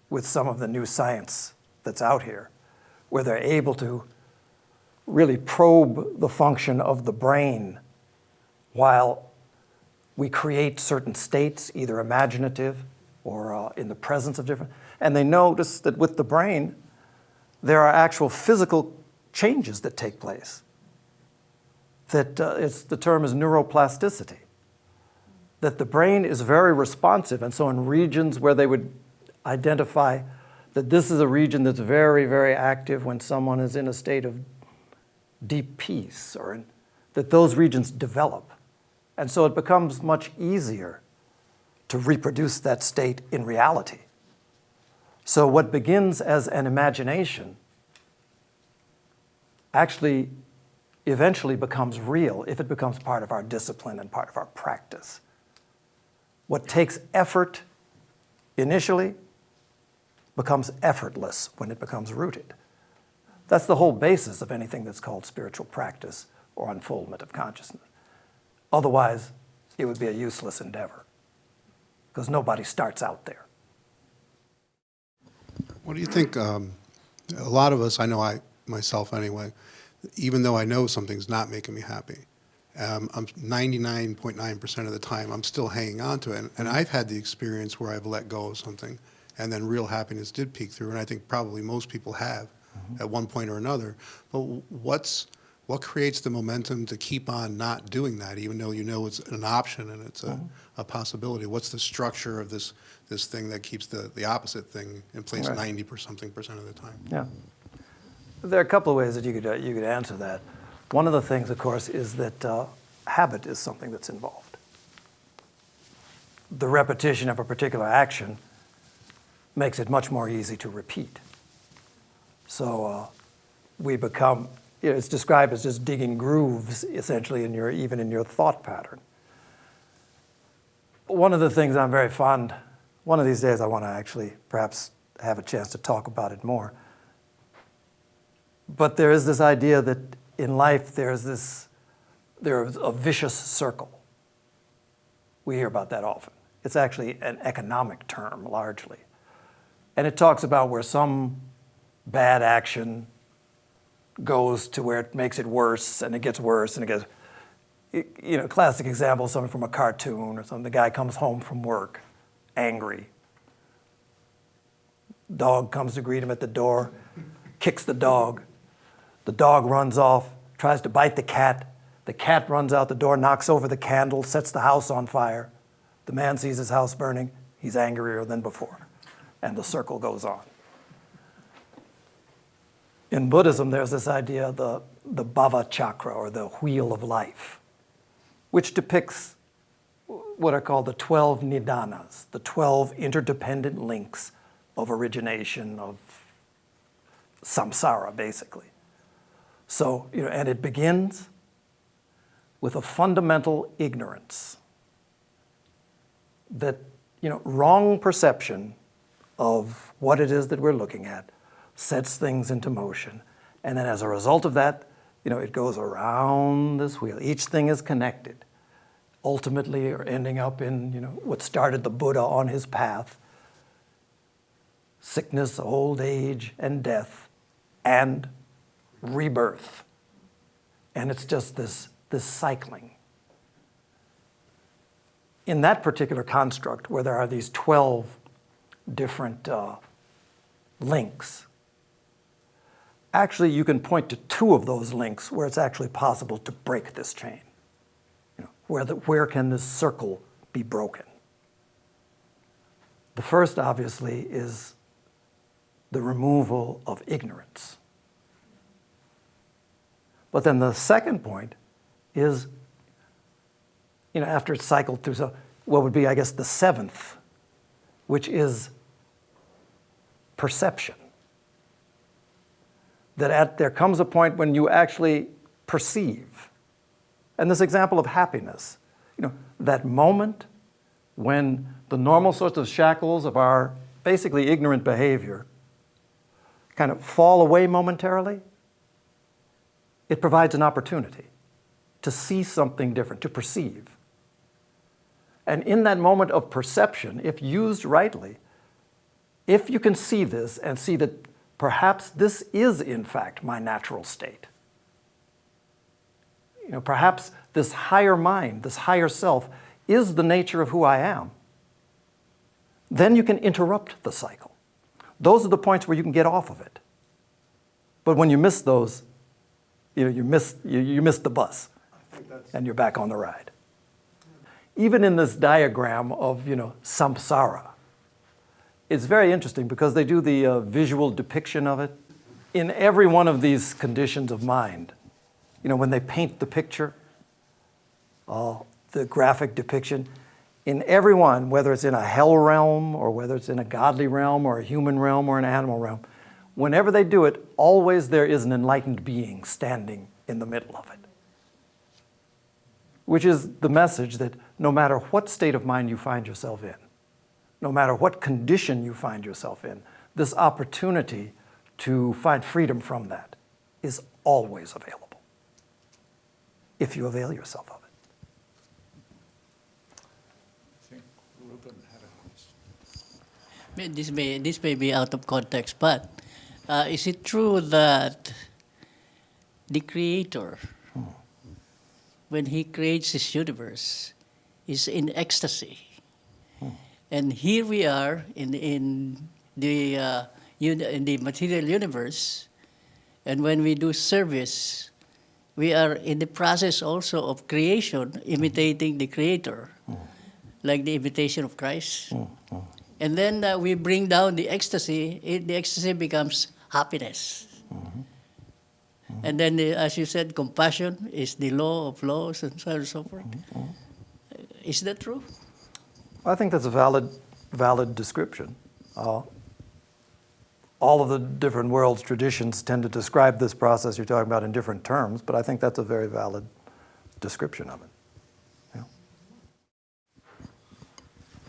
with some of the new science that's out here, where they're able to really probe the function of the brain while we create certain states, either imaginative or in the presence of different, and they notice that with the brain, there are actual physical changes that take place. That the term is neuroplasticity. That the brain is very responsive, and so in regions where they would identify that this is a region that's very, very active when someone is in a state of deep peace, that those regions develop. And so it becomes much easier to reproduce that state in reality. So what begins as an imagination actually eventually becomes real if it becomes part of our discipline and part of our practice. What takes effort initially becomes effortless when it becomes rooted. That's the whole basis of anything that's called spiritual practice or unfoldment of consciousness. Otherwise, it would be a useless endeavor because nobody starts out there. What do you think, a lot of us, I know myself anyway, even though I know something's not making me happy. I'm 99.9% of the time, I'm still hanging on to it. And I've had the experience where I've let go of something, and then real happiness did peek through, and I think probably most people have at one point or another. But what creates the momentum to keep on not doing that, even though you know it's an option and it's a possibility? What's the structure of this thing that keeps the opposite thing in place Right. 90% of the time? Yeah. There are a couple of ways that you could answer that. One of the things, of course, is that habit is something that's involved. The repetition of a particular action makes it much more easy to repeat. So we become, it's described as just digging grooves, essentially, even in your thought pattern. One of the things I'm very fond, one of these days I want to actually perhaps have a chance to talk about it more. But there is this idea that in life there's a vicious circle. We hear about that often. It's actually an economic term, largely. And it talks about where some bad action goes to where it makes it worse, and it gets worse, and it gets, classic example, something from a cartoon or something. The guy comes home from work, angry. Dog comes to greet him at the door, kicks the dog. The dog runs off, tries to bite the cat. The cat runs out the door, knocks over the candle, sets the house on fire. The man sees his house burning. He's angrier than before. And the circle goes on. In Buddhism, there's this idea of the bhava chakra, or the wheel of life, which depicts what are called the 12 nidanas, the 12 interdependent links of origination, of samsara, basically. So, and it begins with a fundamental ignorance that, wrong perception of what it is that we're looking at sets things into motion. And then as a result of that, it goes around this wheel. Each thing is connected, ultimately, or ending up in, what started the Buddha on his path: sickness, old age, and death, and rebirth. And it's just this cycling. In that particular construct, where there are these 12 different links, actually you can point to 2 of those links where it's actually possible to break this chain. Where can this circle be broken? The first, obviously, is the removal of ignorance. But then the second point is, after it's cycled through, so what would be, I guess, the 7th, which is perception. That there comes a point when you actually perceive. And this example of happiness, that moment when the normal sorts of shackles of our basically ignorant behavior kind of fall away momentarily, it provides an opportunity to see something different, to perceive. And in that moment of perception, if used rightly, if you can see this and see that perhaps this is in fact my natural state, perhaps this higher mind, this higher self, is the nature of who I am, then you can interrupt the cycle. Those are the points where you can get off of it. But when you miss those, you miss the bus, and you're back on the ride. Even in this diagram of samsara, it's very interesting because they do the visual depiction of it. In every one of these conditions of mind, when they paint the picture, the graphic depiction, in every one, whether it's in a hell realm or whether it's in a godly realm or a human realm or an animal realm, whenever they do it, always there is an enlightened being standing in the middle of it. Which is the message that no matter what state of mind you find yourself in, no matter what condition you find yourself in, this opportunity to find freedom from that is always available, if you avail yourself of it. I think Ruben had a question. This may be out of context, but is it true that the Creator, when He creates His universe, is in ecstasy. And here we are in the material universe, and when we do service, we are in the process also of creation, imitating the Creator, like the imitation of Christ. And then we bring down the ecstasy. The ecstasy becomes happiness. And then, as you said, compassion is the law of laws, and so on and so forth. Is that true? I think that's a valid description. All of the different world's traditions tend to describe this process you're talking about in different terms, but I think that's a very valid description of it. Yeah.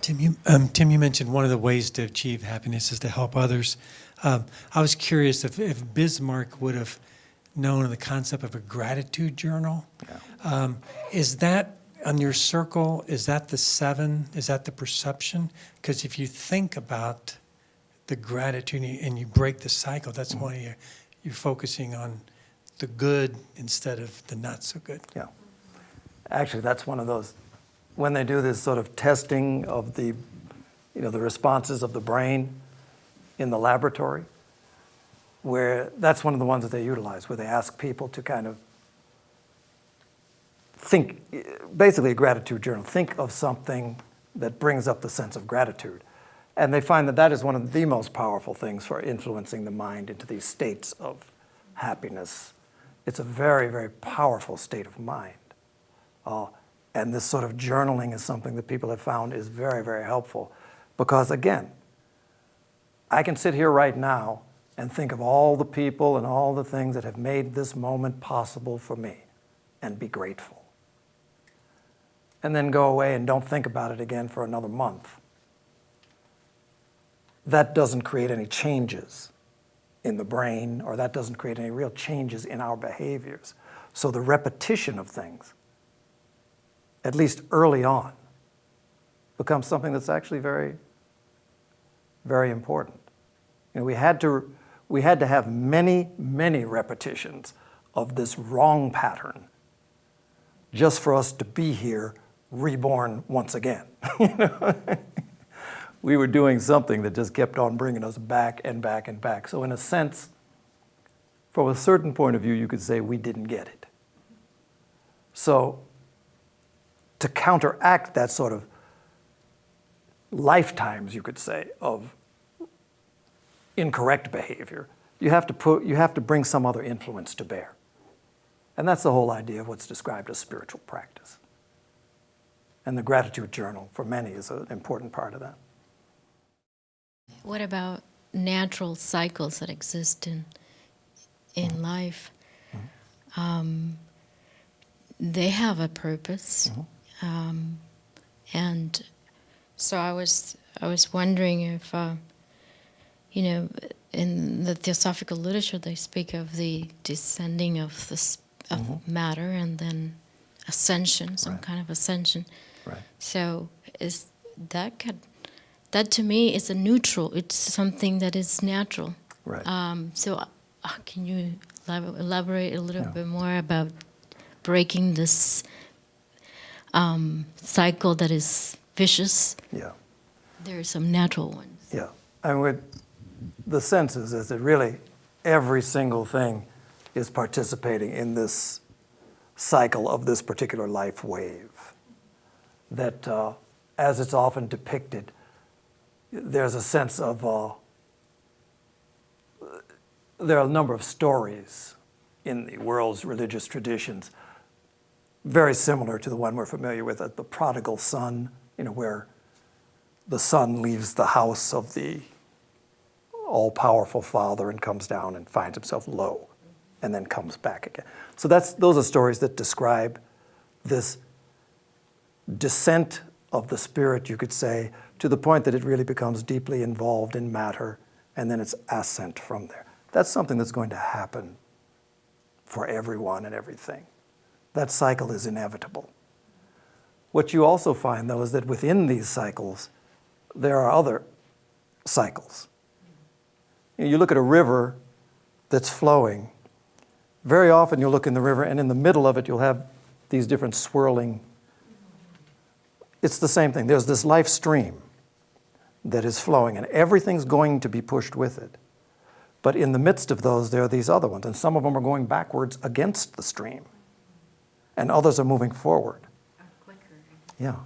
Tim, you mentioned one of the ways to achieve happiness is to help others. I was curious if Bismarck would have known the concept of a gratitude journal. Yeah. Is that on your circle? Is that the 7? Is that the perception? Because if you think about the gratitude and you break the cycle, that's why you're focusing on the good instead of the not so good. Yeah. Actually, that's one of those, when they do this sort of testing of the responses of the brain in the laboratory, where that's one of the ones that they utilize, where they ask people to kind of think, basically a gratitude journal, think of something that brings up the sense of gratitude. And they find that that is one of the most powerful things for influencing the mind into these states of happiness. It's a very, very powerful state of mind. And this sort of journaling is something that people have found is very, very helpful. Because again, I can sit here right now and think of all the people and all the things that have made this moment possible for me and be grateful. And then go away and don't think about it again for another month. That doesn't create any changes in the brain, or that doesn't create any real changes in our behaviors. So the repetition of things, at least early on, becomes something that's actually very, very important. We had to have many, many repetitions of this wrong pattern just for us to be here, reborn once again. We were doing something that just kept on bringing us back and back and back. So in a sense, from a certain point of view, you could say we didn't get it. So to counteract that sort of lifetimes, you could say, of incorrect behavior, you have to bring some other influence to bear. And that's the whole idea of what's described as spiritual practice. And the gratitude journal, for many, is an important part of that. What about natural cycles that exist in life? They have a purpose, and so I was wondering if in the Theosophical literature they speak of the descending of matter and then ascension, some kind of ascension. Right. So is that to me is a neutral. It's something that is natural. Right. So can you elaborate a little bit more about breaking this cycle that is vicious? Yeah. There are some natural ones. Yeah. And the sense is that really every single thing is participating in this cycle of this particular life wave. That as it's often depicted, there's a sense of, there are a number of stories in the world's religious traditions very similar to the one we're familiar with, the prodigal son, where the son leaves the house of the all-powerful father and comes down and finds himself low and then comes back again. So those are stories that describe this descent of the spirit, you could say, to the point that it really becomes deeply involved in matter, and then it's ascent from there. That's something that's going to happen for everyone and everything. That cycle is inevitable. What you also find, though, is that within these cycles, there are other cycles. You look at a river that's flowing, very often you'll look in the river, and in the middle of it you'll have these different swirling. It's the same thing. There's this life stream that is flowing, and everything's going to be pushed with it. But in the midst of those, there are these other ones, and some of them are going backwards against the stream, and others are moving forward. Yeah.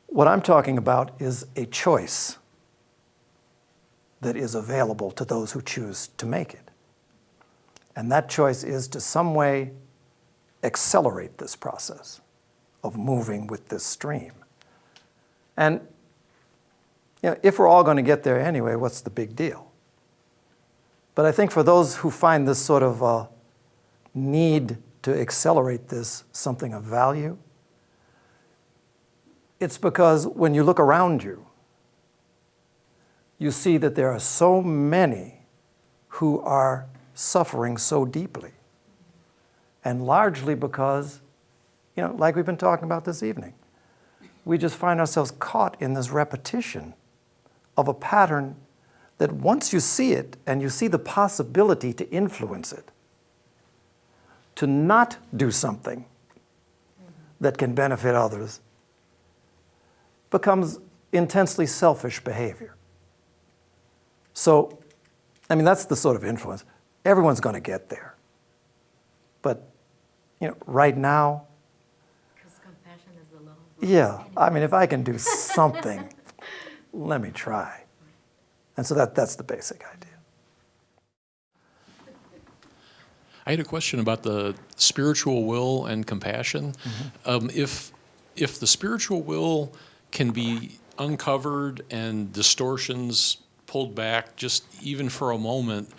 What I'm talking about is a choice that is available to those who choose to make it. And that choice is to some way accelerate this process of moving with this stream. And if we're all going to get there anyway, what's the big deal? But I think for those who find this sort of need to accelerate this something of value, it's because when you look around you, you see that there are so many who are suffering so deeply. And largely because, like we've been talking about this evening, we just find ourselves caught in this repetition of a pattern that once you see it and you see the possibility to influence it, to not do something that can benefit others, becomes intensely selfish behavior. So, that's the sort of influence. Everyone's going to get there. But, right now, Because compassion is the law of if I can do something, let me try. And so that's the basic idea. I had a question about the spiritual will and compassion. If the spiritual will can be uncovered and distortions pulled back just even for a moment,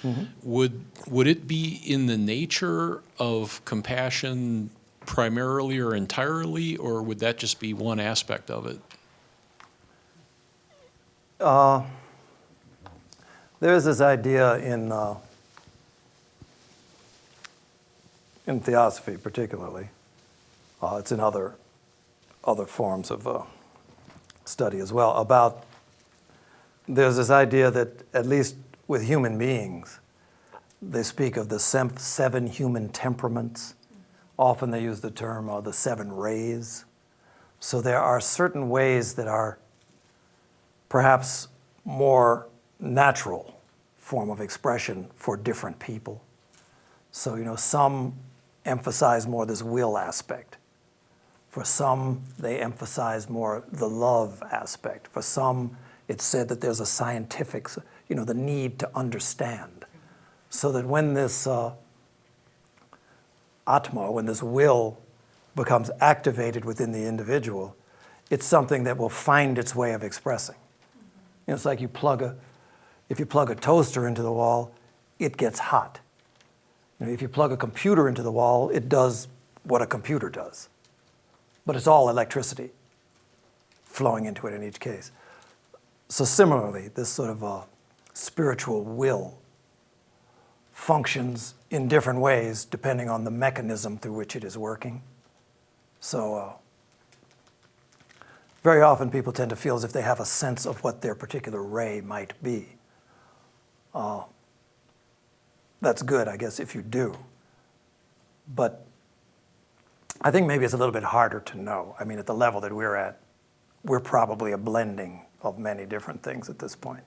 would it be in the nature of compassion primarily or entirely, or would that just be one aspect of it? There's this idea in Theosophy particularly. It's in other forms of study as well, about there's this idea that, at least with human beings, they speak of the 7 human temperaments. Often they use the term the 7 rays. So there are certain ways that are perhaps more natural form of expression for different people. So, some emphasize more this will aspect. For some, they emphasize more the love aspect. For some, it's said that there's a scientific, the need to understand. So that when this atma, when this will becomes activated within the individual, it's something that will find its way of expressing. It's like if you plug a toaster into the wall, it gets hot. If you plug a computer into the wall, it does what a computer does. But it's all electricity flowing into it in each case. So similarly, this sort of spiritual will functions in different ways depending on the mechanism through which it is working. So very often people tend to feel as if they have a sense of what their particular ray might be. That's good, I guess, if you do. But I think maybe it's a little bit harder to know. At the level that we're at, we're probably a blending of many different things at this point.